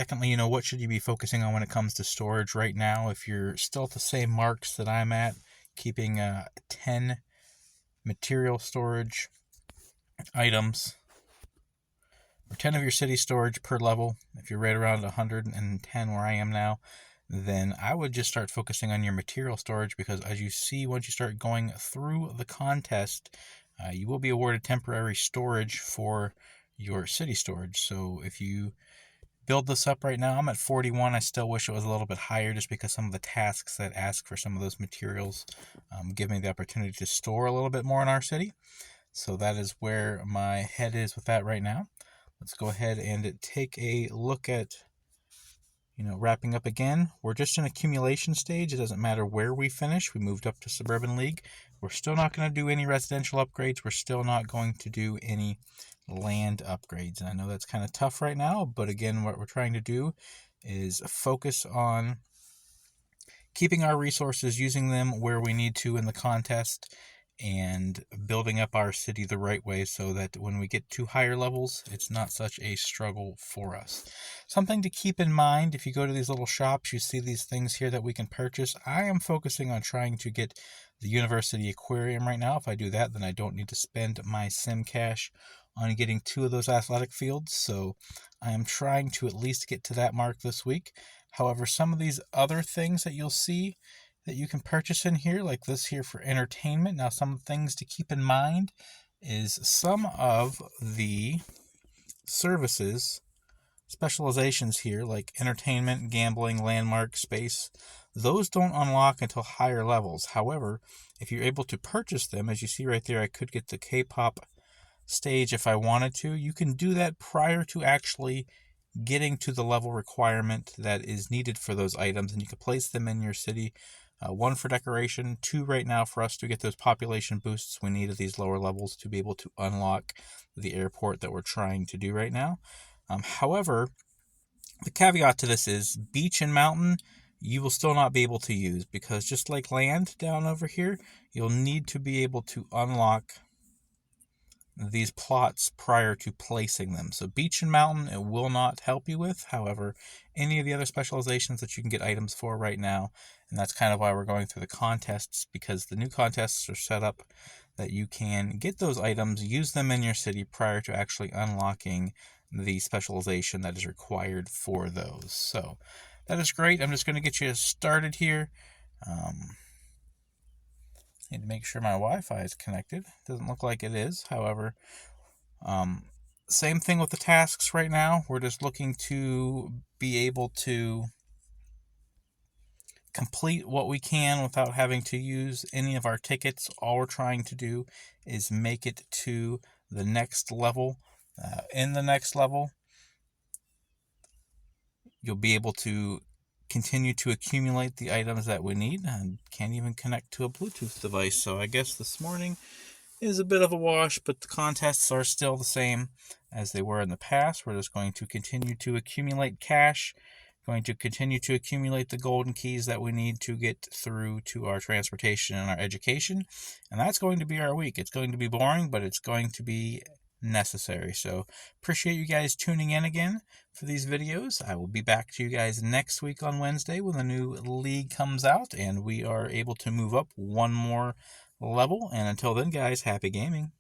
Secondly, what should you be focusing on when it comes to storage right now? If you're still at the same marks that I'm at, keeping 10 material storage items, or 10 of your city storage per level, if you're right around 110 where I am now, then I would just start focusing on your material storage, because as you see, once you start going through the contest, you will be awarded temporary storage for your city storage. So if you build this up right now, I'm at 41. I still wish it was a little bit higher, just because some of the tasks that ask for some of those materials give me the opportunity to store a little bit more in our city. So that is where my head is with that right now. Let's go ahead and take a look at wrapping up again. We're just in accumulation stage. It doesn't matter where we finish. We moved up to Suburban League. We're still not going to do any residential upgrades. We're still not going to do any land upgrades. And I know that's kind of tough right now, but again, what we're trying to do is focus on keeping our resources, using them where we need to in the contest, and building up our city the right way so that when we get to higher levels, it's not such a struggle for us. Something to keep in mind: if you go to these little shops, you see these things here that we can purchase. I am focusing on trying to get the University Aquarium right now. If I do that, then I don't need to spend my sim cash on getting 2 of those athletic fields. So I am trying to at least get to that mark this week. However, some of these other things that you'll see that you can purchase in here, like this here for entertainment. Now, some things to keep in mind is some of the services, specializations here, like entertainment, gambling, landmark, space, those don't unlock until higher levels. However, if you're able to purchase them, as you see right there, I could get the K-pop stage if I wanted to. You can do that prior to actually getting to the level requirement that is needed for those items, and you can place them in your city. 1 for decoration, 2 right now for us to get those population boosts we need at these lower levels to be able to unlock the airport that we're trying to do right now. However, the caveat to this is beach and mountain you will still not be able to use, because just like land down over here, you'll need to be able to unlock these plots prior to placing them. So beach and mountain, it will not help you with. However, any of the other specializations that you can get items for right now, and that's kind of why we're going through the contests, because the new contests are set up that you can get those items, use them in your city prior to actually unlocking the specialization that is required for those. So that is great. I'm just going to get you started here. Need to make sure my Wi-Fi is connected. Doesn't look like it is. However, same thing with the tasks right now. We're just looking to be able to complete what we can without having to use any of our tickets. All we're trying to do is make it to the next level. In the next level, you'll be able to continue to accumulate the items that we need. I can't even connect to a Bluetooth device, so I guess this morning is a bit of a wash, but the contests are still the same as they were in the past. We're just going to continue to accumulate cash, going to continue to accumulate the golden keys that we need to get through to our transportation and our education, and that's going to be our week. It's going to be boring, but it's going to be necessary. So appreciate you guys tuning in again for these videos. I will be back to you guys next week on Wednesday when the new league comes out and we are able to move up 1 more level. And until then, guys, happy gaming.